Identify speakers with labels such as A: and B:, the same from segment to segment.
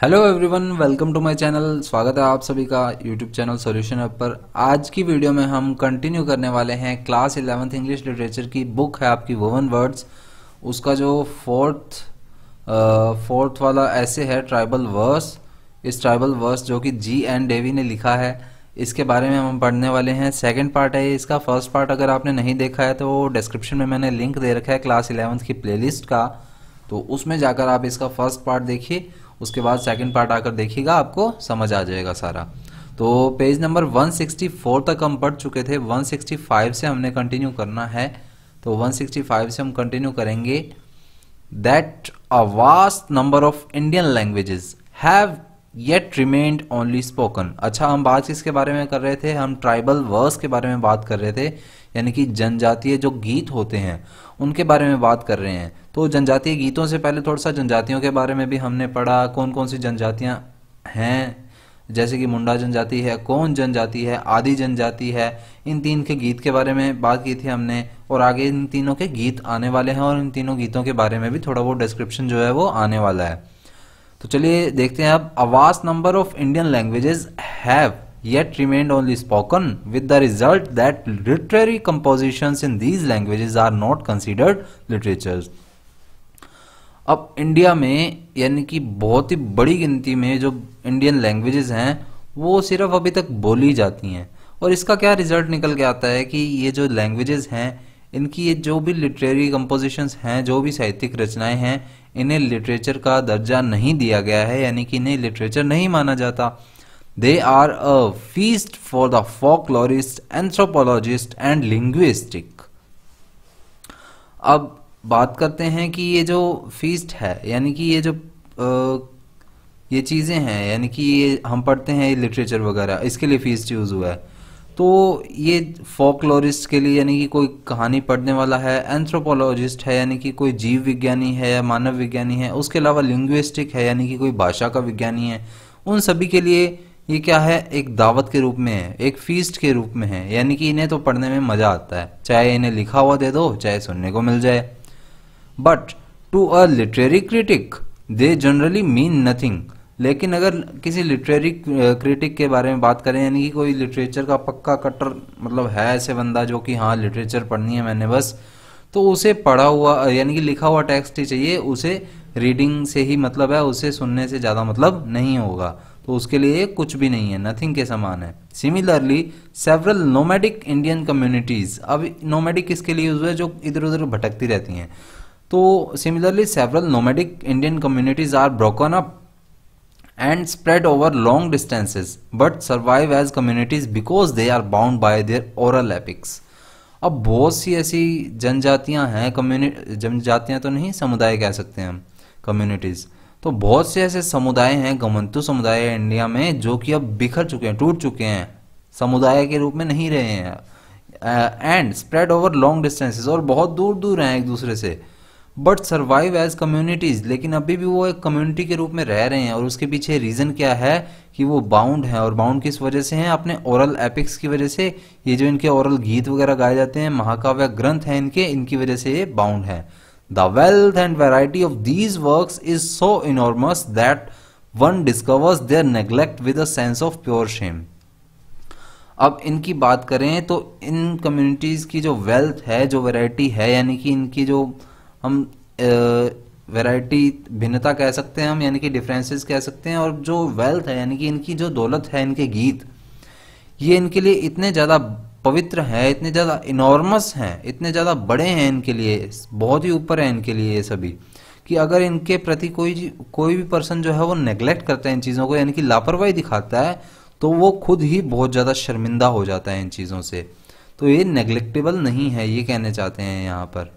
A: Hello everyone, welcome to my channel. स्वागत है आप सभी का यूट्यूब चैनल सॉल्यूशन ऐप पर। आज की वीडियो में हम कंटिन्यू करने वाले हैं क्लास 11th इंग्लिश लिटरेचर की बुक है आपकी वोवन वर्ड्स। उसका जो फोर्थ वाला ऐसे है ट्राइबल वर्स। इस ट्राइबल वर्स जो कि जी एन डेवी ने लिखा है, इसके बारे में हम पढ़ने वाले हैं। सेकंड पार्ट है इसका। फर्स्ट पार्ट अगर आपने नहीं देखा है तो डिस्क्रिप्शन में मैंने लिंक दे रखा है क्लास 11th की प्लेलिस्ट का, तो उसमें जाकर आप इसका फर्स्ट पार्ट देखिए, उसके बाद सेकंड पार्ट आकर देखिएगा, आपको समझ आ जाएगा सारा। तो पेज नंबर 164 तक हम पढ़ चुके थे, 165 से हमने कंटिन्यू करना है। तो 165 से हम कंटिन्यू करेंगे। That a vast number of Indian languages have yet remained only spoken. अच्छा, हम बात किसके बारे में कर रहे थे? हम ट्राइबल वर्स के बारे में बात कर रहे थे, यानी कि जनजातीय जो गीत होते हैं उनके बारे में बात कर रहे हैं। तो जनजातीय गीतों से पहले थोड़ा सा जनजातियों के बारे में भी हमने पढ़ा। कौन कौन सी जनजातियां हैं, जैसे कि मुंडा जनजाति है, कौन जनजाति है, आदि जनजाति है। इन तीन के गीत के बारे में बात की थी हमने, और आगे इन तीनों के गीत आने वाले हैं और इन तीनों गीतों के बारे में भी थोड़ा वो डिस्क्रिप्शन जो है वो आने वाला है। तो चलिए देखते हैं अब। A vast number of Indian languages have yet remained only spoken, with the result that literary compositions in these languages are not considered literatures. अब इंडिया में यानी कि बहुत ही बड़ी गिनती में जो इंडियन लैंग्वेजेस हैं वो सिर्फ अभी तक बोली जाती हैं, और इसका क्या रिजल्ट निकल के आता है कि ये जो लैंग्वेजेस हैं इनकी ये जो भी लिटरेरी कंपोजिशंस हैं, जो भी साहित्यिक रचनाएं हैं, इन्हें लिटरेचर का दर्जा नहीं दिया गया है, यानी कि इन्हें लिटरेचर नहीं माना जाता। They are a feast for the folklorist, anthropologist and linguistic. अब बात करते हैं कि ये जो फीस्ट है, यानी कि ये जो ये चीज़ें हैं, यानी कि ये हम पढ़ते हैं लिटरेचर वगैरह, इसके लिए फीस्ट यूज़ हुआ है। तो ये फोकलोरिस्ट के लिए यानी कि कोई कहानी पढ़ने वाला है, एंथ्रोपोलॉजिस्ट है यानी कि कोई जीव विज्ञानी है या मानव विज्ञानी है, उसके अलावा लिंग्विस्टिक है यानी कि कोई भाषा का विज्ञानी है। उन सभी के लिए ये क्या है? एक दावत के रूप में है, एक फीस्ट के रूप में है, यानी कि इन्हें तो पढ़ने में मजा आता है, चाहे इन्हें लिखा हुआ दे दो चाहे सुनने को मिल जाए। But to a literary critic they generally mean nothing. लेकिन अगर किसी लिटरेरी क्रिटिक के बारे में बात करें, यानी कि कोई लिटरेचर का पक्का कट्टर मतलब है ऐसे बंदा जो कि हाँ लिटरेचर पढ़नी है मैंने बस, तो उसे पढ़ा हुआ यानी कि लिखा हुआ टेक्स्ट ही चाहिए, उसे रीडिंग से ही मतलब है, उसे सुनने से ज़्यादा मतलब नहीं होगा, तो उसके लिए कुछ भी नहीं है, नथिंग के समान है। Similarly several nomadic Indian communities, अब नोमैडिक किसके लिए यूज है? जो इधर उधर भटकती रहती हैं। तो similarly several nomadic Indian communities are broken up and spread over long distances but survive as communities because they are bound by their oral epics. अब बहुत सी ऐसी जनजातियां हैं, जनजातियां तो नहीं, समुदाय कह सकते हैं हम, कम्युनिटीज। तो बहुत से ऐसे समुदाय हैं, गमंतु समुदाय है इंडिया में, जो कि अब बिखर चुके हैं, टूट चुके हैं, समुदाय के रूप में नहीं रहे हैं। And spread over long distances, और बहुत दूर दूर हैं एक दूसरे से। बट सर्वाइव एज कम्युनिटीज, लेकिन अभी भी वो एक कम्युनिटी के रूप में रह रहे हैं, और उसके पीछे रीजन क्या है कि वो बाउंड है। और बाउंड किस वजह से हैं? अपने ओरल एपिक्स की वजह से। ये जो इनके ओरल गीत वगैरह गाए जाते हैं, महाकाव्य ग्रंथ हैं इनकी वजह से ये बाउंड है। The wealth and variety of these works is so enormous that one discovers their neglect with a sense of pure shame. अब इनकी बात करें तो इन कम्युनिटीज की जो वेल्थ है, जो वैरायटी है, यानी कि इनकी जो हम वैरायटी भिन्नता कह सकते हैं हम, यानी कि डिफरेंसेस कह सकते हैं, और जो वेल्थ है यानी कि इनकी जो दौलत है, इनके गीत, ये इनके लिए इतने ज़्यादा पवित्र है, इतने ज़्यादा इनॉर्मस हैं, इतने ज़्यादा बड़े हैं इनके लिए, बहुत ही ऊपर है इनके लिए ये सभी, कि अगर इनके प्रति कोई भी पर्सन जो है वो नेग्लेक्ट करता है इन चीज़ों को, यानी कि लापरवाही दिखाता है, तो वो खुद ही बहुत ज़्यादा शर्मिंदा हो जाता है इन चीज़ों से। तो ये नेग्लेक्टेबल नहीं है, ये कहने चाहते हैं यहाँ पर।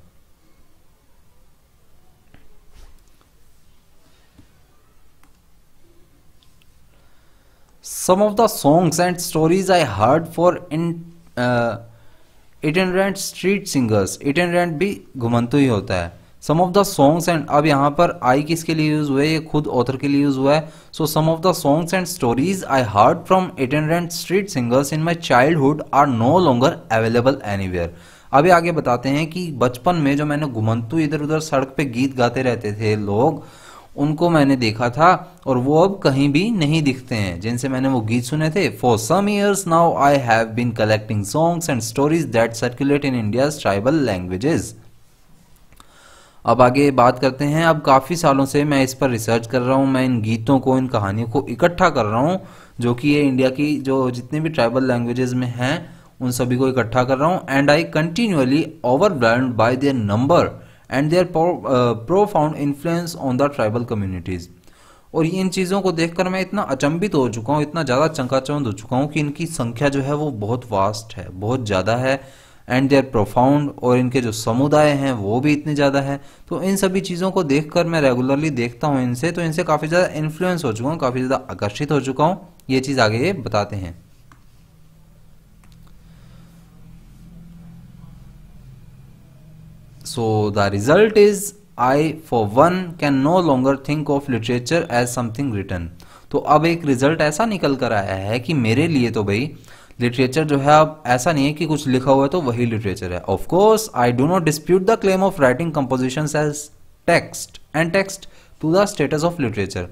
A: Some of the songs and stories I heard for itinerant street singers, itinerant भी घुमंतु ही होता है। Some of the songs and, अब यहाँ पर I किसके लिए यूज हुआ है? ये खुद ऑथर के लिए यूज हुआ है। So some of the songs and stories I heard from itinerant street singers in my childhood are no longer available anywhere. अभी आगे बताते हैं कि बचपन में जो मैंने घुमंतु इधर उधर सड़क पे गीत गाते रहते थे लोग, उनको मैंने देखा था और वो अब कहीं भी नहीं दिखते हैं, जिनसे मैंने वो गीत सुने थे। For some years now I have been collecting songs and stories that circulate in India's tribal languages. अब आगे बात करते हैं। अब काफ़ी सालों से मैं इस पर रिसर्च कर रहा हूँ, मैं इन गीतों को, इन कहानियों को इकट्ठा कर रहा हूँ, जो कि ये इंडिया की जो जितने भी ट्राइबल लैंग्वेजेस में हैं उन सभी को इकट्ठा कर रहा हूँ। And I continually overwhelmed by their number and their profound influence on the tribal communities. और इन चीज़ों को देखकर मैं इतना अचंभित हो चुका हूँ, इतना ज़्यादा चंकाचौंध हो चुका हूँ कि इनकी संख्या जो है वो बहुत वास्ट है, बहुत ज़्यादा है। एंड देयर प्रोफाउंड, और इनके जो समुदाय हैं वो भी इतने ज़्यादा है। तो इन सभी चीज़ों को देखकर मैं रेगुलरली देखता हूँ इनसे, तो इनसे काफ़ी ज़्यादा इन्फ्लुएंस हो चुका हूँ, काफ़ी ज़्यादा आकर्षित हो चुका हूँ। ये चीज़ आगे ये बताते हैं। So the result is I for one can no longer think of literature as something written। तो अब एक रिजल्ट ऐसा निकल कर आया है कि मेरे लिए तो भाई लिटरेचर जो है अब ऐसा नहीं है कि कुछ लिखा हुआ है तो वही लिटरेचर है। Of course I do not dispute the claim of writing compositions as text and text to the status of literature.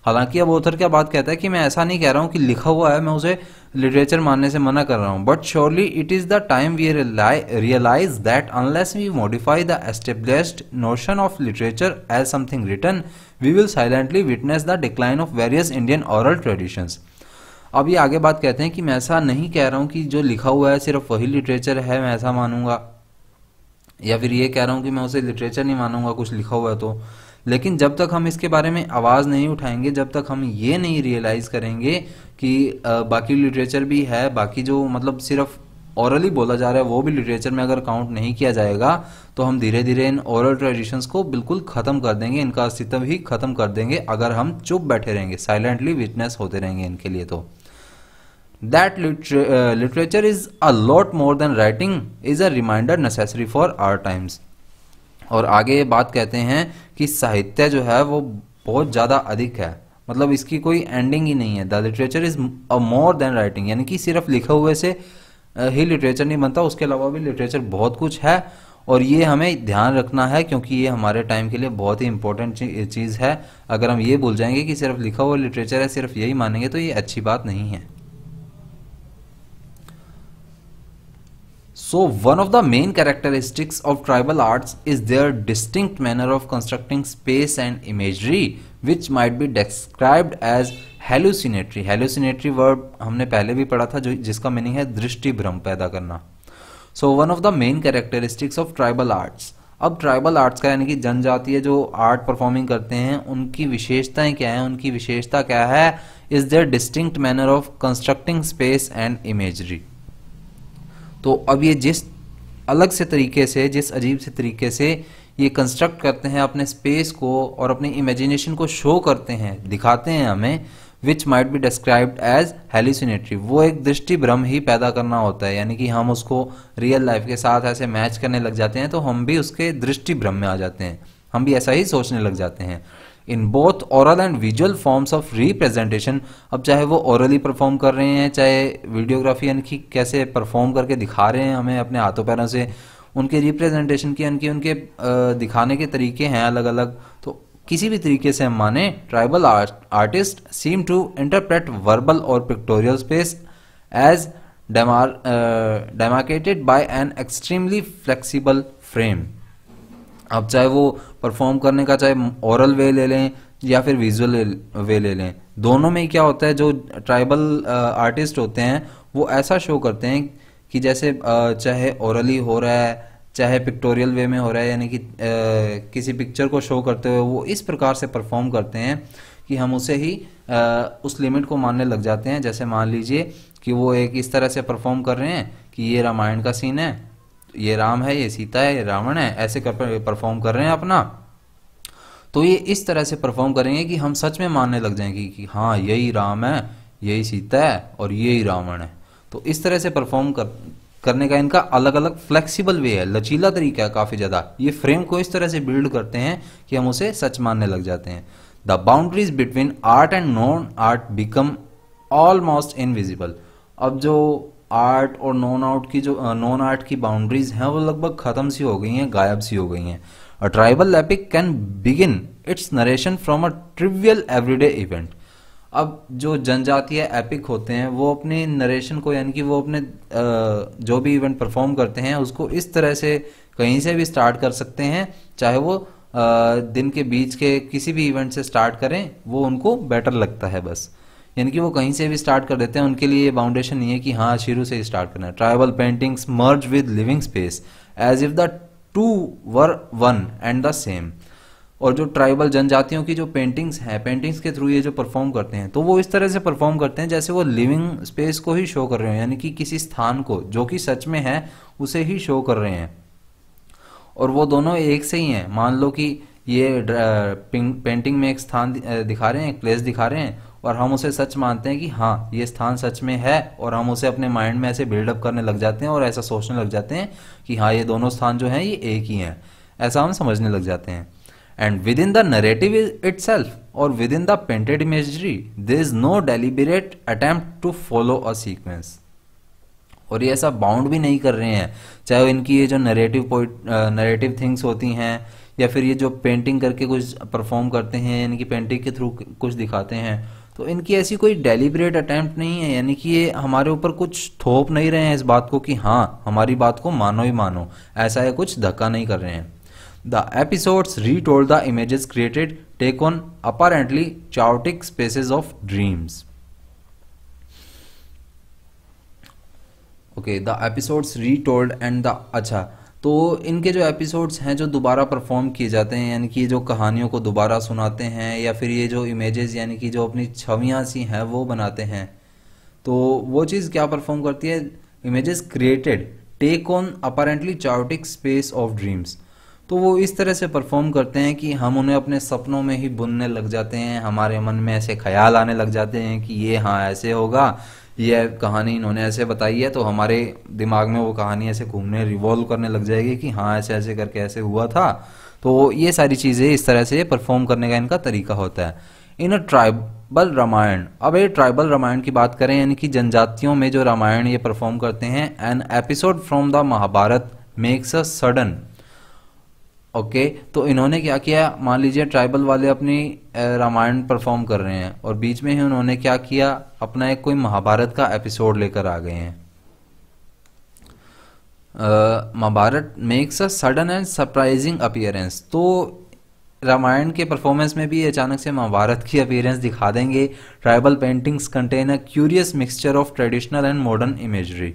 A: हालांकि अब ऑथर क्या बात कहता है कि मैं ऐसा नहीं कह रहा हूं कि लिखा हुआ है मैं उसे लिटरेचर मानने से मना कर रहा हूं, but surely it is the time we realise that unless we modify the established notion of literature as something written we will silently witness the decline of various Indian oral traditions. अब ये आगे बात कहते हैं कि मैं ऐसा नहीं कह रहा हूं कि जो लिखा हुआ है सिर्फ वही लिटरेचर है, मैं ऐसा मानूंगा, या फिर ये कह रहा हूं कि मैं उसे लिटरेचर नहीं मानूंगा कुछ लिखा हुआ है तो। लेकिन जब तक हम इसके बारे में आवाज़ नहीं उठाएंगे, जब तक हम ये नहीं रियलाइज़ करेंगे कि बाकी लिटरेचर भी है, बाकी जो मतलब सिर्फ ओरली बोला जा रहा है वो भी लिटरेचर में अगर काउंट नहीं किया जाएगा, तो हम धीरे धीरे इन ओरल ट्रेडिशंस को बिल्कुल ख़त्म कर देंगे, इनका अस्तित्व ही ख़त्म कर देंगे अगर हम चुप बैठे रहेंगे, साइलेंटली विटनेस होते रहेंगे इनके लिए। तो that literature is a lot more than writing is a reminder necessary for our times. और आगे ये बात कहते हैं कि साहित्य जो है वो बहुत ज़्यादा अधिक है, मतलब इसकी कोई एंडिंग ही नहीं है। The literature is a more than writing, यानी कि सिर्फ लिखे हुए से ही लिटरेचर नहीं बनता, उसके अलावा भी लिटरेचर बहुत कुछ है। और ये हमें ध्यान रखना है क्योंकि ये हमारे टाइम के लिए बहुत ही इंपॉर्टेंट चीज़ है। अगर हम ये भूल जाएंगे कि सिर्फ लिखा हुआ लिटरेचर है, सिर्फ यही मानेंगे, तो ये अच्छी बात नहीं है। So one of the main characteristics of tribal arts is their distinct manner of constructing space and imagery, which might be described as hallucinatory। hallucinatory word हमने पहले भी पढ़ा था, जो जिसका मीनिंग है दृष्टि भ्रम पैदा करना। So one of the main characteristics of tribal arts। अब ट्राइबल आर्ट्स का यानी कि जनजातीय जो आर्ट परफॉर्मिंग करते हैं उनकी विशेषताएं क्या हैं, उनकी विशेषता क्या है, is there distinct manner of constructing space and imagery. तो अब ये जिस अलग से तरीके से, जिस अजीब से तरीके से ये कंस्ट्रक्ट करते हैं अपने स्पेस को और अपनी इमेजिनेशन को शो करते हैं, दिखाते हैं हमें, which might be described as hallucinatory. वो एक दृष्टि भ्रम ही पैदा करना होता है, यानी कि हम उसको रियल लाइफ के साथ ऐसे मैच करने लग जाते हैं तो हम भी उसके दृष्टि भ्रम में आ जाते हैं, हम भी ऐसा ही सोचने लग जाते हैं। In both oral and visual forms of representation. अब चाहे वो ओरली परफॉर्म कर रहे हैं, चाहे वीडियोग्राफी यानी कि कैसे परफॉर्म करके दिखा रहे हैं हमें अपने हाथों पैरों से, उनके रिप्रेजेंटेशन की उनके दिखाने के तरीके हैं अलग अलग। तो किसी भी तरीके से हम माने, tribal artist seem to interpret verbal और pictorial space as demarcated by an extremely flexible frame. अब चाहे वो परफॉर्म करने का चाहे ओरल वे ले लें या फिर विजुअल वे ले लें, दोनों में क्या होता है, जो ट्राइबल आर्टिस्ट होते हैं वो ऐसा शो करते हैं कि जैसे चाहे ओरली हो रहा है चाहे पिक्टोरियल वे में हो रहा है, यानी कि किसी पिक्चर को शो करते हुए वो इस प्रकार से परफॉर्म करते हैं कि हम उसे ही उस लिमिट को मानने लग जाते हैं। जैसे मान लीजिए कि वो एक इस तरह से परफॉर्म कर रहे हैं कि ये रामायण का सीन है, ये राम है, ये सीता है, ये रावण है, ऐसे कर परफॉर्म कर रहे हैं अपना। तो ये इस तरह से परफॉर्म करेंगे कि हम सच में मानने लग जाएंगे कि हाँ यही राम है, यही सीता है और यही रावण है। तो इस तरह से परफॉर्म करने का इनका अलग अलग फ्लेक्सिबल वे है, लचीला तरीका है काफ़ी ज़्यादा। ये फ्रेम को इस तरह से बिल्ड करते हैं कि हम उसे सच मानने लग जाते हैं। The boundaries between art and non art become almost invisible. अब जो आर्ट और नॉन आर्ट की बाउंड्रीज हैं वो लगभग ख़त्म सी हो गई हैं, गायब सी हो गई हैं। A tribal epic can begin it's narration from a trivial everyday event. अब जो जनजातीय एपिक होते हैं वो अपने नरेशन को यानी कि वो अपने जो भी इवेंट परफॉर्म करते हैं उसको इस तरह से कहीं से भी स्टार्ट कर सकते हैं, चाहे वो दिन के बीच के किसी भी इवेंट से स्टार्ट करें, वो उनको बेटर लगता है बस। यानी कि वो कहीं से भी स्टार्ट कर देते हैं, उनके लिए ये बाउंडेशन नहीं है कि हाँ शुरू से ही स्टार्ट करना है। Tribal paintings merge with living space as if the two were one and the same. और जो ट्राइबल जनजातियों की जो पेंटिंग्स हैं, पेंटिंग्स के थ्रू ये जो परफॉर्म करते हैं तो वो इस तरह से परफॉर्म करते हैं जैसे वो लिविंग स्पेस को ही शो कर रहे हैं, यानी कि किसी स्थान को जो कि सच में है उसे ही शो कर रहे हैं। और वो दोनों एक से ही हैं। मान लो कि ये पेंटिंग में एक स्थान दिखा रहे हैं, एक प्लेस दिखा रहे हैं, और हम उसे सच मानते हैं कि हाँ ये स्थान सच में है, और हम उसे अपने माइंड में ऐसे बिल्डअप करने लग जाते हैं और ऐसा सोचने लग जाते हैं कि हाँ ये दोनों स्थान जो हैं ये एक ही हैं, ऐसा हम समझने लग जाते हैं। And within the narrative itself और within the painted imagery there is no deliberate attempt to follow a sequence. और ये ऐसा बाउंड भी नहीं कर रहे हैं, चाहे इनकी ये जो नरेटिव थिंग्स होती हैं या फिर ये जो पेंटिंग करके कुछ परफॉर्म करते हैं, यानी कि पेंटिंग के थ्रू कुछ दिखाते हैं, तो इनकी ऐसी कोई डेलिबरेट अटेम्प्ट नहीं है, यानी कि ये हमारे ऊपर कुछ थोप नहीं रहे हैं इस बात को कि हाँ हमारी बात को मानो ही मानो, ऐसा है कुछ धक्का नहीं कर रहे हैं। The episodes retold the images created take on apparently chaotic spaces of dreams. Okay, the episodes retold and the, अच्छा तो इनके जो एपिसोड्स हैं जो दोबारा परफॉर्म किए जाते हैं, यानी कि जो कहानियों को दोबारा सुनाते हैं, या फिर ये जो इमेजेस यानी कि जो अपनी छवियाँ सी हैं वो बनाते हैं, तो वो चीज़ क्या परफॉर्म करती है, images created take on apparently chaotic space of dreams. तो वो इस तरह से परफॉर्म करते हैं कि हम उन्हें अपने सपनों में ही बुनने लग जाते हैं, हमारे मन में ऐसे ख्याल आने लग जाते हैं कि ये हाँ ऐसे होगा, ये कहानी इन्होंने ऐसे बताई है, तो हमारे दिमाग में वो कहानी ऐसे घूमने रिवॉल्व करने लग जाएगी कि हाँ ऐसे ऐसे करके ऐसे हुआ था। तो ये सारी चीज़ें इस तरह से परफॉर्म करने का इनका तरीका होता है। इन अ ट्राइबल रामायण, अब ये ट्राइबल रामायण की बात करें, यानी कि जनजातियों में जो रामायण ये परफॉर्म करते हैं, an episode from the Mahabharata makes a sudden. Okay, तो इन्होंने क्या किया, मान लीजिए ट्राइबल वाले अपनी रामायण परफॉर्म कर रहे हैं और बीच में ही उन्होंने क्या किया, अपना एक कोई महाभारत का एपिसोड लेकर आ गए हैं। Mahabharata makes a sudden and surprising appearance, तो रामायण के परफॉर्मेंस में भी अचानक से महाभारत की अपीयरेंस दिखा देंगे। Tribal paintings contain a curious mixture of traditional and modern imagery.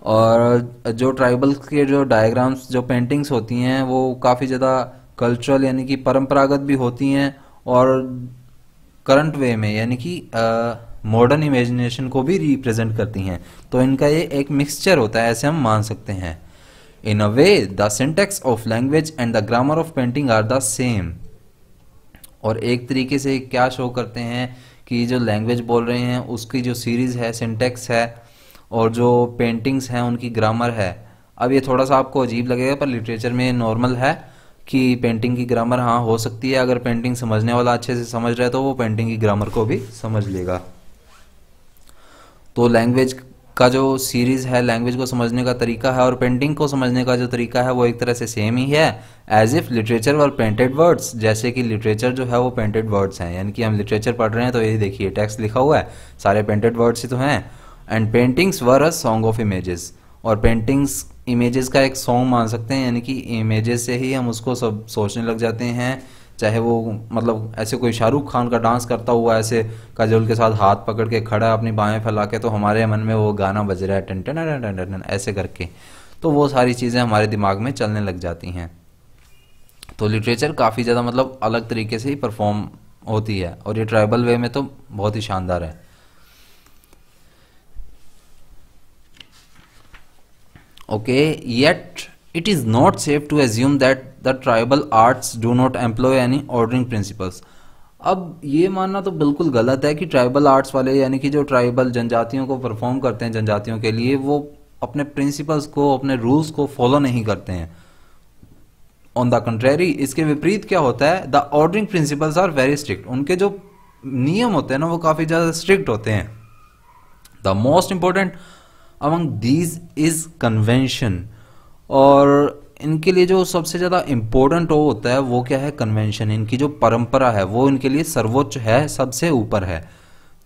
A: और जो ट्राइबल के जो डायग्राम्स, जो पेंटिंग्स होती हैं वो काफ़ी ज़्यादा कल्चरल यानी कि परंपरागत भी होती हैं, और करंट वे में यानी कि मॉडर्न इमेजिनेशन को भी रिप्रेजेंट करती हैं। तो इनका ये एक मिक्सचर होता है, ऐसे हम मान सकते हैं। In a way the syntax of language and the grammar of painting are the same. और एक तरीके से क्या शो करते हैं कि जो लैंग्वेज बोल रहे हैं उसकी जो सीरीज़ है, सिंटेक्स है, और जो पेंटिंग्स हैं उनकी ग्रामर है। अब ये थोड़ा सा आपको अजीब लगेगा, पर लिटरेचर में नॉर्मल है कि पेंटिंग की ग्रामर हाँ हो सकती है, अगर पेंटिंग समझने वाला अच्छे से समझ रहा है तो वो पेंटिंग की ग्रामर को भी समझ लेगा। तो लैंग्वेज का जो सीरीज है, लैंग्वेज को समझने का तरीका है और पेंटिंग को समझने का जो तरीका है वो एक तरह से सेम ही है। As if literature were painted words, जैसे कि लिटरेचर जो है वो पेंटेड वर्ड्स हैं, यानी कि हम लिटरेचर पढ़ रहे हैं तो ये देखिए टेक्स्ट लिखा हुआ है, सारे पेंटेड वर्ड्स ही तो हैं। And paintings were a song of images, और पेंटिंग्स इमेजेस का एक सॉन्ग मान सकते हैं, यानी कि इमेजेस से ही हम उसको सब सोचने लग जाते हैं। चाहे वो मतलब ऐसे कोई शाहरुख खान का डांस करता हुआ ऐसे काजोल के साथ हाथ पकड़ के खड़ा है अपनी बाहें फैला के, तो हमारे मन में वो गाना बज रहा है टन टन टन टन टन ऐसे करके, तो वो सारी चीज़ें हमारे दिमाग में चलने लग जाती हैं। तो लिटरेचर काफ़ी ज़्यादा मतलब अलग तरीके से ही परफॉर्म होती है, और ये ट्राइबल वे में तो बहुत ही शानदार है। Okay, yet it is not safe to assume that the tribal arts do not employ any ordering principles. अब ये मानना तो बिल्कुल गलत है कि ट्राइबल आर्ट्स वाले यानी कि जो ट्राइबल जनजातियों को परफॉर्म करते हैं जनजातियों के लिए, वो अपने प्रिंसिपल्स को, अपने रूल्स को फॉलो नहीं करते हैं। ऑन द कंट्रेरी, इसके विपरीत क्या होता है, the ordering principles are very strict, उनके जो नियम होते हैं ना वो काफ़ी ज़्यादा स्ट्रिक्ट होते हैं। The most important among these is convention, और इनके लिए जो सबसे ज़्यादा इम्पोर्टेंट वो होता है वो क्या है, कन्वेंशन। इनकी जो परंपरा है वो इनके लिए सर्वोच्च है, सबसे ऊपर है।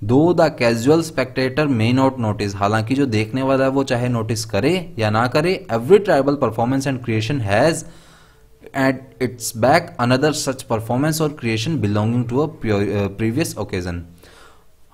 A: दो the casual Spectator may not notice, हालांकि जो देखने वाला है वो चाहे नोटिस करे या ना करे, every tribal performance and creation has at its back another such performance और creation belonging to a previous occasion.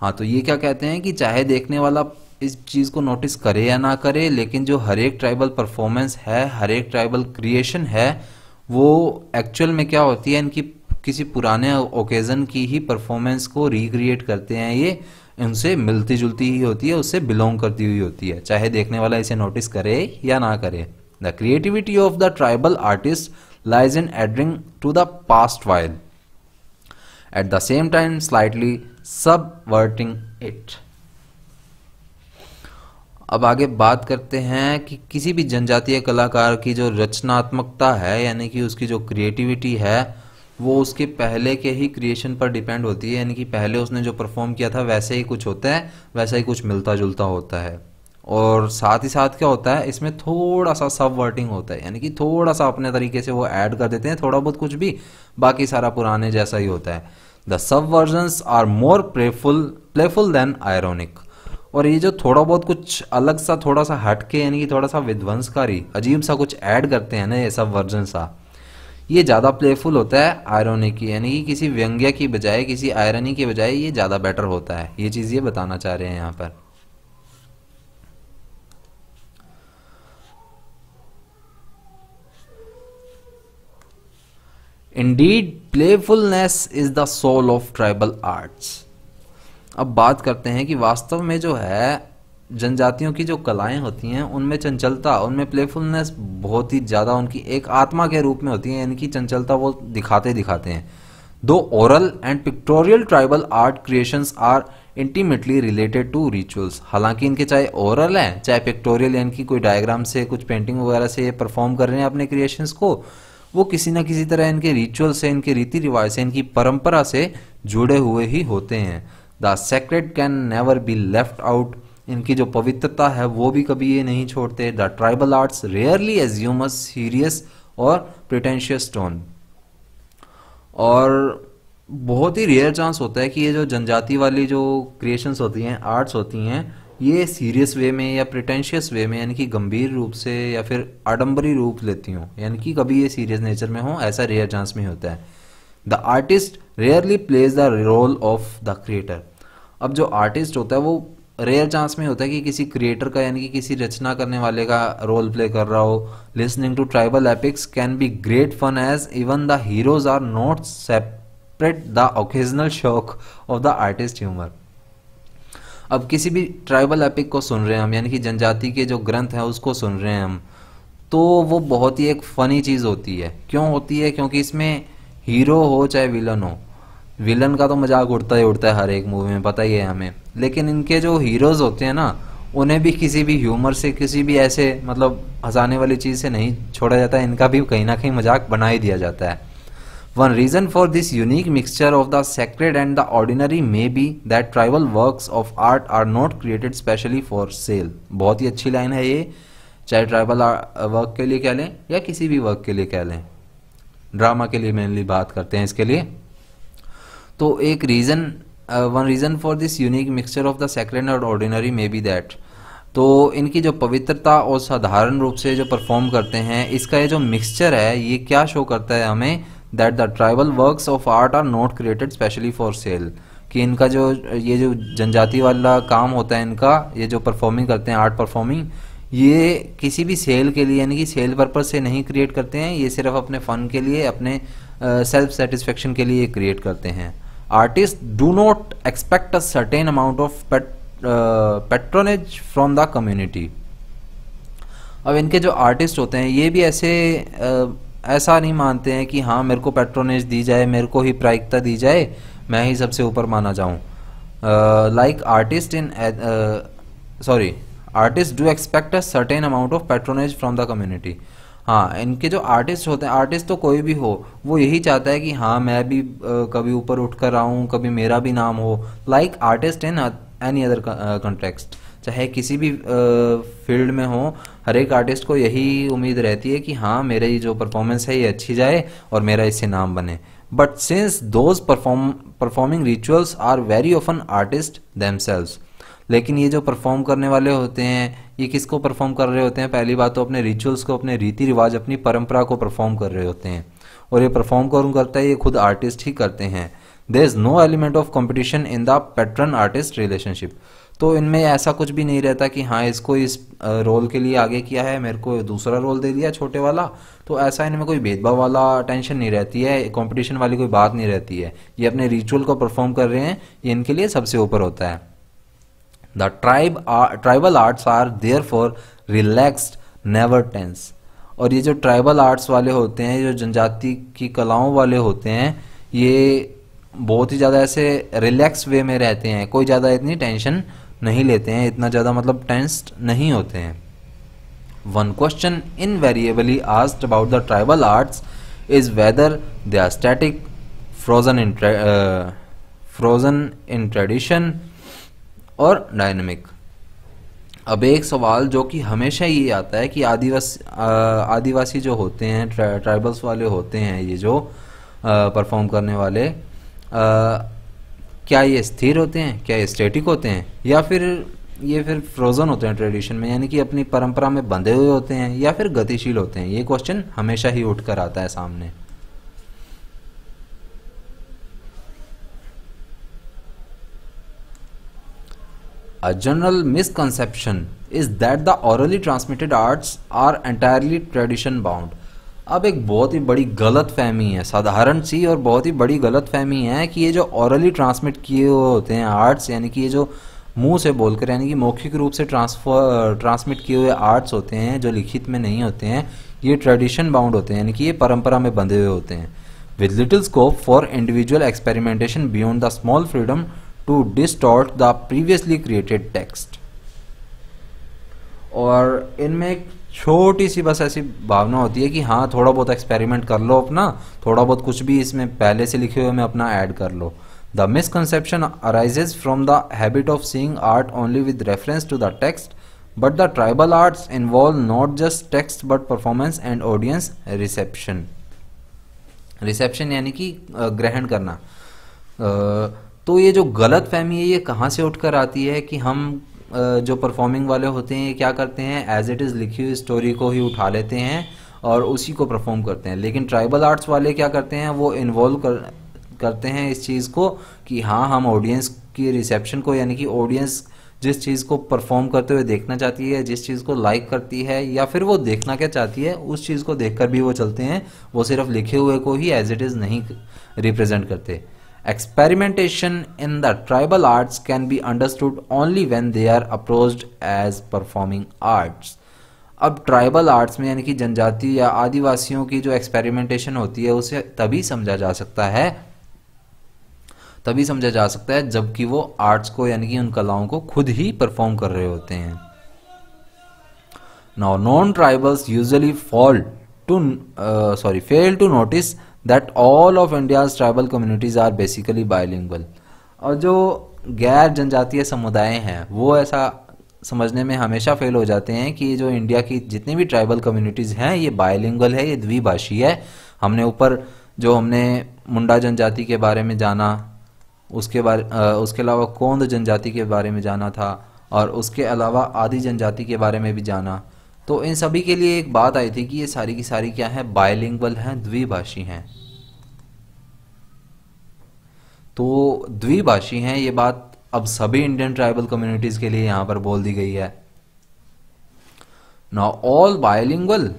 A: हाँ, तो ये क्या कहते हैं कि चाहे देखने वाला इस चीज़ को नोटिस करे या ना करे, लेकिन जो हर एक ट्राइबल परफॉर्मेंस है, हर एक ट्राइबल क्रिएशन है, वो एक्चुअल में क्या होती है, इनकी किसी पुराने ओकेजन की ही परफॉर्मेंस को रिक्रिएट करते हैं। ये उनसे मिलती जुलती ही होती है, उससे बिलोंग करती हुई होती है, चाहे देखने वाला इसे नोटिस करे या ना करे। The creativity of the tribal artist lies in adhering to the past while at the same time slightly subverting it. अब आगे बात करते हैं कि किसी भी जनजातीय कलाकार की जो रचनात्मकता है, यानी कि उसकी जो क्रिएटिविटी है, वो उसके पहले के ही क्रिएशन पर डिपेंड होती है। यानी कि पहले उसने जो परफॉर्म किया था वैसे ही कुछ होता है, वैसा ही कुछ मिलता जुलता होता है। और साथ ही साथ क्या होता है, इसमें थोड़ा सा सबवर्टिंग होता है, यानी कि थोड़ा सा अपने तरीके से वो ऐड कर देते हैं, थोड़ा बहुत कुछ भी, बाकी सारा पुराने जैसा ही होता है। The subversions are more playful than ironic. और ये जो थोड़ा बहुत कुछ अलग सा, थोड़ा सा हटके, यानी कि थोड़ा सा विध्वंसकारी, अजीब सा कुछ ऐड करते हैं ना ये सब वर्जन सा, ये ज़्यादा प्लेफुल होता है आयरोनिक की, यानी कि किसी व्यंग्य की बजाय, किसी आयरनी की बजाय ये ज़्यादा बेटर होता है। ये चीज़ ये बताना चाह रहे हैं यहाँ पर। Indeed, playfulness is the soul of tribal arts। अब बात करते हैं कि वास्तव में जो है जनजातियों की जो कलाएं होती हैं उनमें चंचलता, उनमें प्लेफुलनेस बहुत ही ज़्यादा उनकी एक आत्मा के रूप में होती है, यानी कि चंचलता वो दिखाते हैं। दो oral and pictorial tribal art creations are intimately related to rituals. हालांकि इनके चाहे ओरल है चाहे पिक्टोरियल, यानी कि कोई डायग्राम से, कुछ पेंटिंग वगैरह से परफॉर्म कर रहे हैं अपने क्रिएशंस को, वो किसी न किसी तरह इनके रिचुअल से, इनके रीति रिवाज से, इनकी परंपरा से जुड़े हुए ही होते हैं। The sacred can never be left out. इनकी जो पवित्रता है वो भी कभी ये नहीं छोड़ते। The tribal arts rarely assume a serious और प्रिटेंशियस टोन। और बहुत ही रेयर चांस होता है कि ये जो जनजाति वाली जो क्रिएशंस होती हैं, आर्ट्स होती हैं, ये सीरियस वे में या प्रिटेंशियस वे में, यानी कि गंभीर रूप से या फिर आडंबरी रूप लेती हूँ, यानी कि कभी ये सीरियस नेचर में हो, ऐसा रेयर चांस में होता है। The artist rarely plays the role of the creator. अब जो आर्टिस्ट होता है वो रेयर चांस में होता है कि किसी क्रिएटर का, यानी कि किसी रचना करने वाले का रोल प्ले कर रहा हो। Listening to tribal epics can be great fun as even the heroes are not separate the occasional shock of the artist humour. अब किसी भी ट्राइबल एपिक को सुन रहे हैं हम, यानी कि जनजाति के जो ग्रंथ हैं उसको सुन रहे हैं हम, तो वो बहुत ही एक फनी चीज़ होती है। क्यों होती है? क्योंकि इसमें हीरो हो चाहे विलन हो, विलन का तो मजाक उड़ता ही उड़ता है हर एक मूवी में, पता ही है हमें, लेकिन इनके जो हीरोज होते हैं ना, उन्हें भी किसी भी ह्यूमर से, किसी भी ऐसे मतलब हंसाने वाली चीज़ से नहीं छोड़ा जाता है, इनका भी कहीं ना कहीं मजाक बना ही दिया जाता है। One reason for this unique mixture of the sacred and the ordinary may be that tribal works of art are not created specially for sale। बहुत ही अच्छी लाइन है ये, चाहे ट्राइबल वर्क के लिए कह लें या किसी भी वर्क के लिए कह लें, ड्रामा के लिए मेनली बात करते हैं इसके लिए। तो एक reason, one reason for this unique mixture of the sacred and ordinary may be that, तो इनकी जो पवित्रता और साधारण रूप से जो परफॉर्म करते हैं, इसका ये जो मिक्सचर है ये क्या शो करता है हमें, that the tribal works of art are not created specially for sale. कि इनका जो ये जो जनजाति वाला काम होता है इनका, ये जो परफॉर्मिंग करते हैं, आर्ट परफॉर्मिंग, ये किसी भी सेल के लिए, यानी कि सेल पर्पज से नहीं क्रिएट करते हैं, ये सिर्फ अपने फन के लिए, अपने सेल्फ सेटिस्फेक्शन के लिए क्रिएट करते हैं। Artist do not expect a certain amount of patronage from the community. अब इनके जो आर्टिस्ट होते हैं ये भी ऐसा नहीं मानते हैं कि हाँ मेरे को पैट्रोनेज दी जाए, मेरे को ही प्रायिकता दी जाए, मैं ही सबसे ऊपर माना जाऊं। Like artist do expect a certain amount of patronage from the community. हाँ, इनके जो आर्टिस्ट होते हैं, आर्टिस्ट तो कोई भी हो, वो यही चाहता है कि हाँ मैं भी कभी ऊपर उठ कर आऊँ, कभी मेरा भी नाम हो। Like artist in any other context, चाहे किसी भी फील्ड में हो, हर एक आर्टिस्ट को यही उम्मीद रहती है कि हाँ मेरी जो परफॉर्मेंस है ये अच्छी जाए और मेरा इससे नाम बने। But since those performing rituals are very often artist themselves, लेकिन ये जो परफॉर्म करने वाले होते हैं ये किसको परफॉर्म कर रहे होते हैं? पहली बात तो अपने रिचुअल्स को, अपने रीति रिवाज, अपनी परंपरा को परफॉर्म कर रहे होते हैं। और ये परफॉर्म कौन करता है? ये खुद आर्टिस्ट ही करते हैं। There is no element of competition in the patron artist relationship. तो इनमें ऐसा कुछ भी नहीं रहता कि हाँ इसको इस रोल के लिए आगे किया है, मेरे को दूसरा रोल दे दिया छोटे वाला, तो ऐसा इनमें कोई भेदभाव वाला टेंशन नहीं रहती है, कंपटीशन वाली कोई बात नहीं रहती है। ये अपने रिचुअल को परफॉर्म कर रहे हैं, ये इनके लिए सबसे ऊपर होता है। The tribal arts are therefore relaxed, never tense. और ये जो ट्राइबल आर्ट्स वाले होते हैं, जो जनजाति की कलाओं वाले होते हैं, ये बहुत ही ज़्यादा ऐसे रिलैक्स वे में रहते हैं, कोई ज़्यादा इतनी टेंशन नहीं लेते हैं, इतना ज़्यादा मतलब टेंस्ड नहीं होते हैं। One question invariably asked about the tribal arts is whether they are static, frozen in tradition और डायनेमिक। अब एक सवाल जो कि हमेशा ये आता है कि आदिवासी जो होते हैं, ट्राइबल्स वाले होते हैं, ये जो परफॉर्म करने वाले, क्या ये स्थिर होते हैं, क्या ये स्टैटिक होते हैं, या फिर ये फ्रोजन होते हैं ट्रेडिशन में, यानी कि अपनी परंपरा में बंधे हुए होते हैं, या फिर गतिशील होते हैं? ये क्वेश्चन हमेशा ही उठकर आता है सामने। A general misconception is that the orally transmitted arts are entirely tradition bound. अब एक बहुत ही बड़ी गलत फहमी है, साधारण सी और बहुत ही बड़ी गलत फहमी है कि ये जो ऑरली ट्रांसमिट किए हुए होते हैं आर्ट्स, यानी कि ये जो मुंह से बोलकर, यानी कि मौखिक रूप से ट्रांसमिट किए हुए आर्ट्स होते हैं, जो लिखित में नहीं होते हैं, ये ट्रेडिशन बाउंड होते हैं, यानी कि ये परंपरा में बंधे हुए होते हैं। With little scope for individual experimentation beyond the small freedom to distort the previously created text. और इनमें एक छोटी सी बस ऐसी भावना होती है कि हाँ थोड़ा बहुत एक्सपेरिमेंट कर लो अपना, थोड़ा बहुत कुछ भी इसमें पहले से लिखे हुए में अपना ऐड कर लो। The misconception arises from the habit of seeing art only with reference to the text, but the tribal arts involve not just text but performance and audience reception. Reception यानी कि ग्रहण करना। तो ये जो गलत फहमी है ये कहाँ से उठकर आती है कि हम जो परफॉर्मिंग वाले होते हैं ये क्या करते हैं, एज इट इज़ लिखी हुई स्टोरी को ही उठा लेते हैं और उसी को परफॉर्म करते हैं। लेकिन ट्राइबल आर्ट्स वाले क्या करते हैं, वो इन्वॉल्व करते हैं इस चीज़ को कि हाँ हम ऑडियंस की रिसेप्शन को, यानी कि ऑडियंस जिस चीज़ को परफॉर्म करते हुए देखना चाहती है, जिस चीज़ को लाइक करती है, या फिर वो देखना क्या चाहती है, उस चीज़ को देखकर भी वो चलते हैं। वो सिर्फ लिखे हुए को ही एज इट इज़ नहीं रिप्रेजेंट करते। Experimentation in the tribal arts can be understood only when they are approached as performing arts. अब ट्राइबल आर्ट्स में, यानी कि जनजाति या आदिवासियों की जो एक्सपेरिमेंटेशन होती है उसे तभी समझा जा सकता है जबकि वो आर्ट्स को, यानी कि उन कलाओं को खुद ही परफॉर्म कर रहे होते हैं। Now non-tribals usually fail to notice that all of India's tribal communities are basically bilingual. और जो गैर जनजातीय समुदाय हैं वो ऐसा समझने में हमेशा फेल हो जाते हैं कि जो इंडिया की जितनी भी ट्राइबल कम्युनिटीज़ हैं ये बायलिंगुअल है, ये द्विभाषी है। हमने मुंडा जनजाति के बारे में जाना, उसके अलावा कोंद जनजाति के बारे में जाना था, और उसके अलावा आदि जनजाति के बारे में भी जाना। तो इन सभी के लिए एक बात आई थी कि ये सारी की सारी क्या है, बायलिंगुअल हैं, द्विभाषी हैं। तो द्विभाषी हैं, ये बात अब सभी इंडियन ट्राइबल कम्युनिटीज के लिए यहां पर बोल दी गई है। Now all bilingual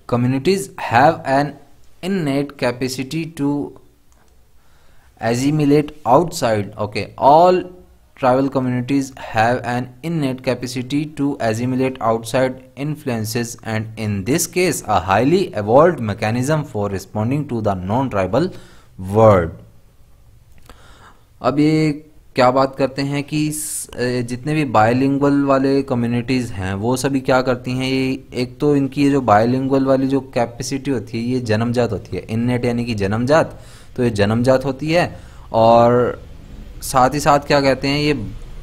A: communities have an innate capacity to assimilate outside. Okay, all tribal communities have an innate capacity to assimilate outside influences, and in this case a highly evolved mechanism for responding to the non-tribal world. अब ये क्या बात करते हैं कि जितने भी bilingual वाले कम्युनिटीज़ हैं वो सभी क्या करती हैं, ये एक तो इनकी ये जो बायलिंगुअल वाली जो कैपेसिटी होती है ये जन्मजात होती है। इननेट यानी कि जन्मजात, तो ये जन्मजात होती है। और साथ ही साथ क्या कहते हैं, ये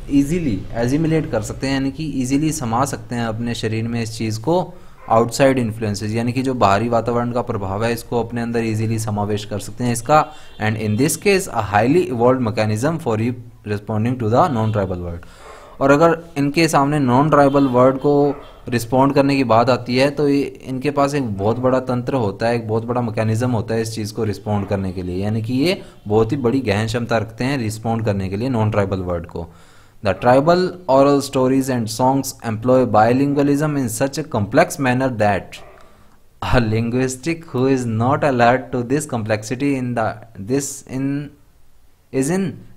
A: इजीली एजिमुलेट कर सकते हैं, यानी कि इजीली समा सकते हैं अपने शरीर में इस चीज़ को आउटसाइड इन्फ्लुएंसेस, यानी कि जो बाहरी वातावरण का प्रभाव है इसको अपने अंदर इजीली समावेश कर सकते हैं इसका। And in this case a highly evolve mechanism for you responding to the non tribal word. और अगर इनके सामने नॉन ट्राइबल वर्ड को रिस्पॉन्ड करने की बात आती है तो इनके पास एक बहुत बड़ा तंत्र होता है, एक बहुत बड़ा मैकेनिज्म होता है इस चीज़ को रिस्पॉन्ड करने के लिए, यानी कि ये बहुत ही बड़ी गहन क्षमता रखते हैं रिस्पॉन्ड करने के लिए नॉन ट्राइबल वर्ड को। The tribal oral stories and songs employ bilingualism in such a complex manner that a linguistic who is not alert to this complexity is in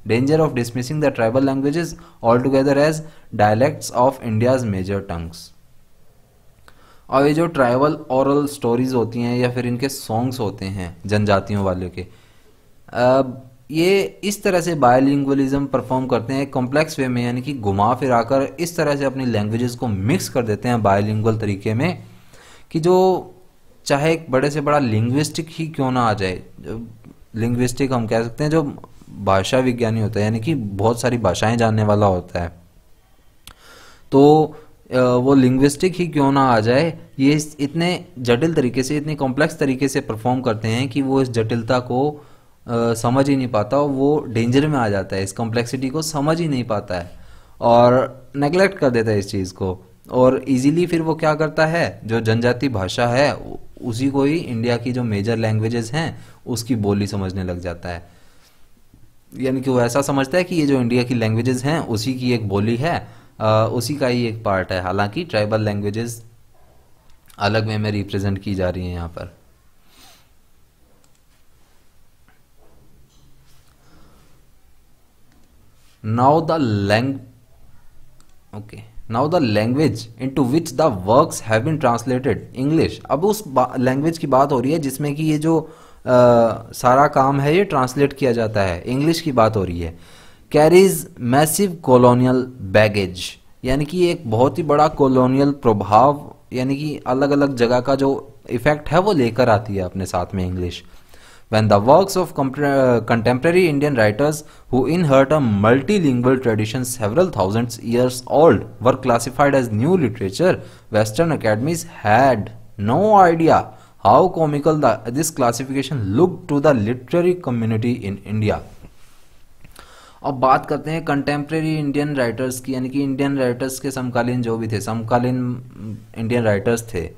A: danger of dismissing the tribal languages altogether as dialects of India's major tongues। और ये जो tribal oral stories होती हैं या फिर इनके songs होते हैं जनजातियों वाले के, ये इस तरह से बायलिंगुअलिज्म परफॉर्म करते हैं कॉम्प्लेक्स वे में, यानी कि घुमा फिरा कर इस तरह से अपनी लैंग्वेजेस को मिक्स कर देते हैं बायलिंगुअल तरीके में कि जो चाहे एक बड़े से बड़ा लिंग्विस्टिक ही क्यों ना आ जाए, लिंग्विस्टिक हम कह सकते हैं जो भाषा विज्ञानी होता है, यानी कि बहुत सारी भाषाएं जानने वाला होता है, तो वो लिंग्विस्टिक ही क्यों ना आ जाए, ये इतने जटिल तरीके से, इतनी कॉम्प्लेक्स तरीके से परफॉर्म करते हैं कि वो इस जटिलता को समझ ही नहीं पाता, वो डेंजर में आ जाता है, इस कॉम्प्लेक्सिटी को समझ ही नहीं पाता है और नेग्लेक्ट कर देता है इस चीज़ को। और इजीली फिर वो क्या करता है, जो जनजाति भाषा है उसी को ही इंडिया की जो मेजर लैंग्वेजेस हैं उसकी बोली समझने लग जाता है, यानी कि वो ऐसा समझता है कि ये जो इंडिया की लैंग्वेजेस हैं उसी की एक बोली है, उसी का ही एक पार्ट है, हालांकि ट्राइबल लैंग्वेजेस अलग वे में रिप्रेजेंट की जा रही हैं यहाँ पर। Now the language into which the works have been translated English। अब उस लैंग्वेज की बात हो रही है जिसमें कि ये जो सारा काम है ये ट्रांसलेट किया जाता है, इंग्लिश की बात हो रही है। कैरीज मैसिव कॉलोनियल बैगेज, यानी कि एक बहुत ही बड़ा कॉलोनियल प्रभाव, यानी कि अलग अलग जगह का जो इफेक्ट है वो लेकर आती है अपने साथ में English. When the works of contemporary Indian writers who inherit a multilingual tradition several thousands years old were classified as new literature, Western academies had no idea how comical this classification looked to the literary community in India। अब बात करते हैं contemporary Indian writers की, यानी कि Indian writers के समकालीन जो भी थे, समकालीन इंडियन राइटर्स थे,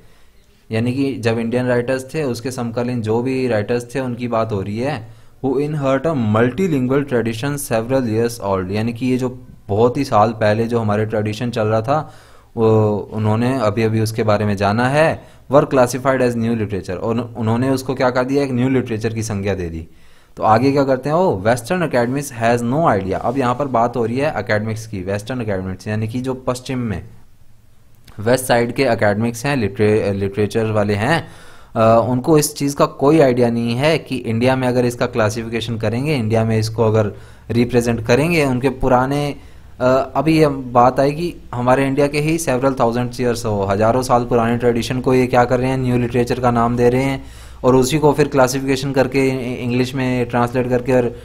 A: यानी कि जब इंडियन राइटर्स थे उसके समकालीन जो भी राइटर्स थे उनकी बात हो रही है। Who inherit a multilingual tradition several years old, यानी कि ये जो बहुत ही साल पहले जो हमारे ट्रेडिशन चल रहा था वो उन्होंने अभी अभी उसके बारे में जाना है। वर क्लासिफाइड एज न्यू लिटरेचर, और उन्होंने उसको क्या कर दिया, एक न्यू लिटरेचर की संज्ञा दे दी। तो आगे क्या करते हैं वो, western academics has no idea. अब यहाँ पर बात हो रही है अकेडमिक्स की, वेस्टर्न अकेडमिक्स यानी कि जो पश्चिम में वेस्ट साइड के अकेडमिक्स हैं, लिटरेचर वाले हैं, उनको इस चीज़ का कोई आइडिया नहीं है कि इंडिया में अगर इसका क्लासिफिकेशन करेंगे, इंडिया में इसको अगर रिप्रेजेंट करेंगे, उनके पुराने अभी ये बात आई कि हमारे इंडिया के ही सेवरल थाउजेंड ईयर्स हो, हज़ारों साल पुराने ट्रेडिशन को ये क्या कर रहे हैं, न्यू लिटरेचर का नाम दे रहे हैं और उसी को फिर क्लासिफिकेशन करके इंग्लिश में ट्रांसलेट करके और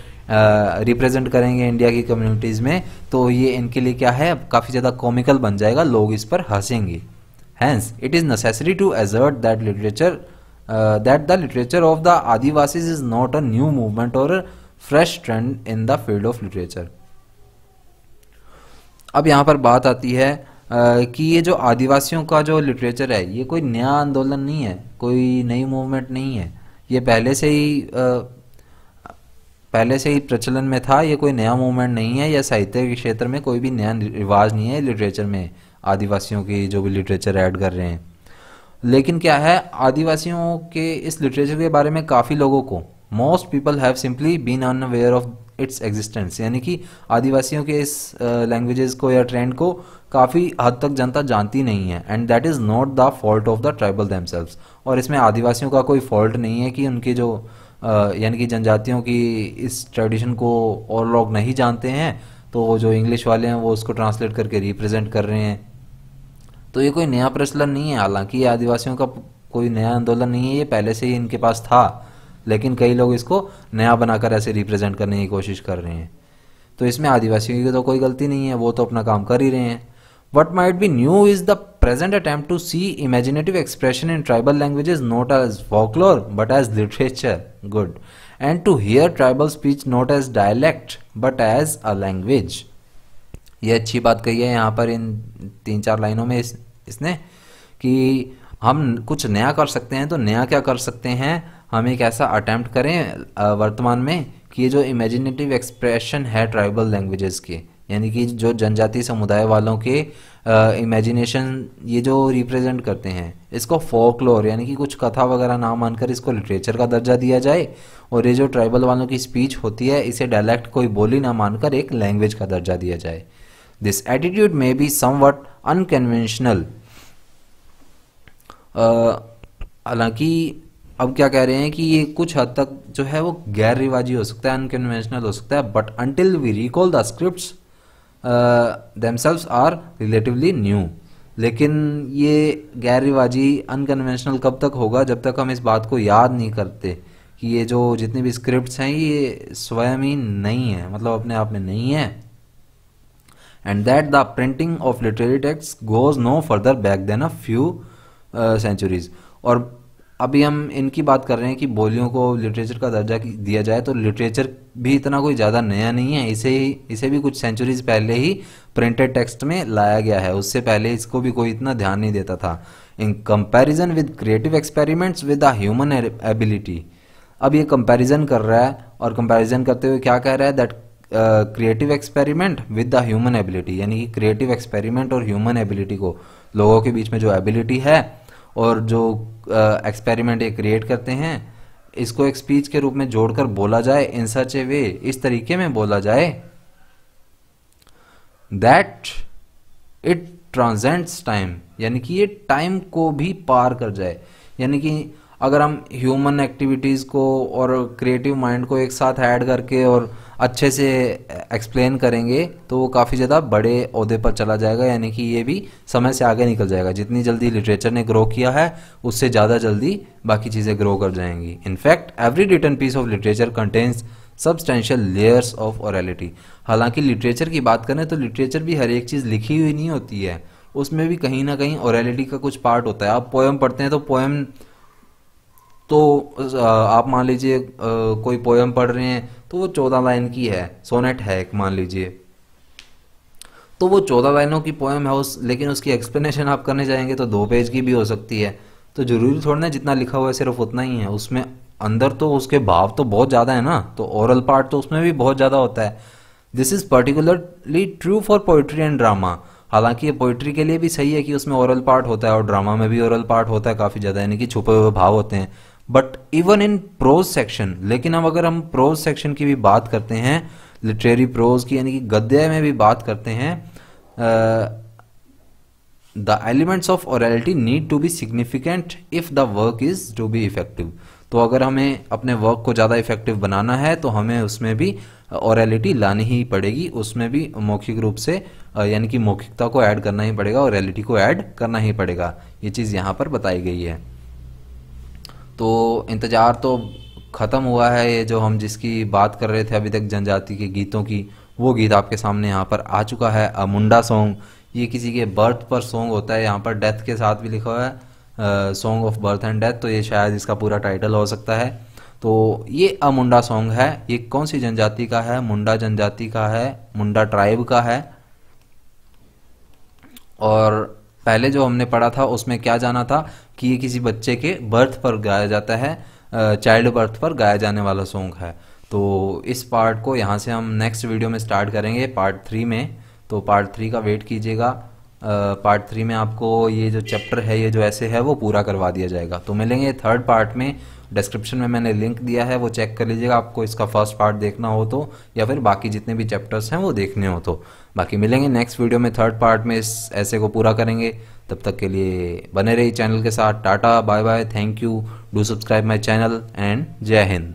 A: रिप्रेजेंट करेंगे इंडिया की कम्युनिटीज़ में। तो ये इनके लिए क्या है, काफ़ी ज़्यादा कॉमिकल बन जाएगा, लोग इस पर हंसेंगे। Hence it is necessary to assert that the literature of the Adivasis is not a new movement और fresh trend in the field of literature. अब यहाँ पर बात आती है कि ये जो आदिवासियों का जो लिटरेचर है ये कोई नया आंदोलन नहीं है, कोई नई मूवमेंट नहीं है, ये पहले से ही प्रचलन में था, ये कोई नया मूवमेंट नहीं है, या साहित्य के क्षेत्र में कोई भी नया रिवाज नहीं है लिटरेचर में आदिवासियों की जो भी लिटरेचर ऐड कर रहे हैं। लेकिन क्या है, आदिवासियों के इस लिटरेचर के बारे में काफ़ी लोगों को, most people have simply been unaware of its existence, यानी कि आदिवासियों के इस लैंग्वेजेस को या ट्रेंड को काफ़ी हद तक जनता जानती नहीं है। And that is not the fault of the tribal themselves, और इसमें आदिवासियों का कोई फॉल्ट नहीं है कि उनके जो यानी कि जनजातियों की इस ट्रेडिशन को और लोग नहीं जानते हैं, तो जो इंग्लिश वाले हैं वो उसको ट्रांसलेट करके रिप्रेजेंट कर रहे हैं। तो ये कोई नया प्रचलन नहीं है, हालांकि ये आदिवासियों का कोई नया आंदोलन नहीं है, ये पहले से ही इनके पास था, लेकिन कई लोग इसको नया बनाकर ऐसे रिप्रेजेंट करने की कोशिश कर रहे हैं। तो इसमें आदिवासियों की तो कोई गलती नहीं है, वो तो अपना काम कर ही रहे हैं। What might be new is the present attempt to see imaginative expression in tribal languages not as folklore but as literature. Good. And to hear tribal speech not as dialect but as a language. ये अच्छी बात कही है यहाँ पर इन 3-4 लाइनों में इसने कि हम कुछ नया कर सकते हैं। तो नया क्या कर सकते हैं, हम एक ऐसा अटेम्प्ट करें वर्तमान में कि ये जो इमेजिनेटिव एक्सप्रेशन है ट्राइबल लैंग्वेजेस के, यानी कि जो जनजाति समुदाय वालों के इमेजिनेशन ये जो रिप्रेजेंट करते हैं, इसको फोकलोर यानी कि कुछ कथा वगैरह ना मानकर इसको लिटरेचर का दर्जा दिया जाए, और ये जो ट्राइबल वालों की स्पीच होती है इसे डायलेक्ट कोई बोली ना मानकर एक लैंग्वेज का दर्जा दिया जाए। This attitude may be somewhat unconventional. हालांकि अब क्या कह रहे हैं कि ये कुछ हद तक जो है वो गैर रिवाजी हो सकता है, अनकन्वेंशनल हो सकता है, but until we recall the scripts themselves are relatively new. लेकिन ये गैर रिवाजी अनकन्वेंशनल कब तक होगा, जब तक हम इस बात को याद नहीं करते कि ये जो जितनी भी स्क्रिप्ट्स हैं ये स्वयं ही नहीं है, मतलब अपने आप में नहीं है। And that the printing of literary text goes no further back than a few centuries. और अभी हम इनकी बात कर रहे हैं कि बोलियों को लिटरेचर का दर्जा दिया जाए, तो लिटरेचर भी इतना कोई ज़्यादा नया नहीं है, इसे भी कुछ सेंचुरीज पहले ही प्रिंटेड टेक्स्ट में लाया गया है, उससे पहले इसको भी कोई इतना ध्यान नहीं देता था। In comparison with creative experiments with the human ability. अब ये कंपैरिजन कर रहा है, और कंपैरिजन करते हुए क्या कह रहा है, that creative experiment with the human ability, यानी कि क्रिएटिव एक्सपेरिमेंट और ह्यूमन एबिलिटी को, लोगों के बीच में जो एबिलिटी है और जो एक्सपेरिमेंट ये क्रिएट करते हैं, इसको एक स्पीच के रूप में जोड़कर बोला जाए, इन सच ए वे, इस तरीके में बोला जाए दैट इट ट्रांसेंड्स टाइम, यानी कि ये टाइम को भी पार कर जाए। यानी कि अगर हम ह्यूमन एक्टिविटीज़ को और क्रिएटिव माइंड को एक साथ ऐड करके और अच्छे से एक्सप्लेन करेंगे तो वो काफ़ी ज़्यादा बड़े ओहदे पर चला जाएगा, यानी कि ये भी समय से आगे निकल जाएगा। जितनी जल्दी लिटरेचर ने ग्रो किया है उससे ज़्यादा जल्दी बाकी चीज़ें ग्रो कर जाएंगी। In fact every written piece of literature contains substantial layers of orality. हालांकि लिटरेचर की बात करें तो लिटरेचर भी हर एक चीज़ लिखी हुई नहीं होती है, उसमें भी कहीं ना कहीं ओरेलिटी का कुछ पार्ट होता है। आप पोएम पढ़ते हैं तो पोएम तो आप मान लीजिए कोई पोएम पढ़ रहे हैं तो वो 14 लाइन की है, सोनेट है एक मान लीजिए, तो वो 14 लाइनों की पोएम है लेकिन उसकी एक्सप्लेनेशन आप करने जाएंगे तो 2 पेज की भी हो सकती है। तो जरूरी थोड़ा ना जितना लिखा हुआ है सिर्फ उतना ही है, उसमें अंदर तो उसके भाव तो बहुत ज़्यादा है ना, तो ओरल पार्ट तो उसमें भी बहुत ज़्यादा होता है। This is particularly true for poetry and drama. हालांकि ये पोइट्री के लिए भी सही है कि उसमें ओरल पार्ट होता है और ड्रामा में भी ओरल पार्ट होता है काफ़ी ज़्यादा, यानी कि छुपे हुए भाव होते हैं। But even in prose section, लेकिन अब अगर हम प्रोज सेक्शन की भी बात करते हैं, लिटरेरी प्रोज की यानी कि गद्य में भी बात करते हैं, the elements of orality need to be significant if the work is to be effective. तो अगर हमें अपने वर्क को ज़्यादा इफेक्टिव बनाना है तो हमें उसमें भी ओरेलिटी लानी ही पड़ेगी, उसमें भी मौखिक रूप से यानी कि मौखिकता को ऐड करना ही पड़ेगा, ओरेलिटी को ऐड करना ही पड़ेगा। ये चीज़ यहाँ पर बताई गई है। तो इंतज़ार तो ख़त्म हुआ है, ये जो हम जिसकी बात कर रहे थे अभी तक जनजाति के गीतों की, वो गीत आपके सामने यहाँ पर आ चुका है, अ मुंडा सॉन्ग। ये किसी के बर्थ पर सॉन्ग होता है, यहाँ पर डेथ के साथ भी लिखा हुआ है song of birth and death, तो ये शायद इसका पूरा टाइटल हो सकता है। तो ये अ मुंडा सॉन्ग है, ये कौन सी जनजाति का है, मुंडा जनजाति का है, मुंडा ट्राइब का है। और पहले जो हमने पढ़ा था उसमें क्या जाना था कि ये किसी बच्चे के बर्थ पर गाया जाता है, चाइल्ड बर्थ पर गाया जाने वाला सॉन्ग है। तो इस पार्ट को यहाँ से हम नेक्स्ट वीडियो में स्टार्ट करेंगे पार्ट 3 में, तो पार्ट 3 का वेट कीजिएगा। पार्ट 3 में आपको ये जो चैप्टर है, ये जो ऐसे है वो पूरा करवा दिया जाएगा। तो मिलेंगे थर्ड पार्ट में, डिस्क्रिप्शन में मैंने लिंक दिया है, वो चेक कर लीजिएगा आपको इसका फर्स्ट पार्ट देखना हो तो, या फिर बाकी जितने भी चैप्टर्स हैं वो देखने हो तो। बाकी मिलेंगे नेक्स्ट वीडियो में, थर्ड पार्ट में इस ऐसे को पूरा करेंगे। तब तक के लिए बने रहिए चैनल के साथ। टाटा, bye bye, thank you, do subscribe my channel and जय हिंद।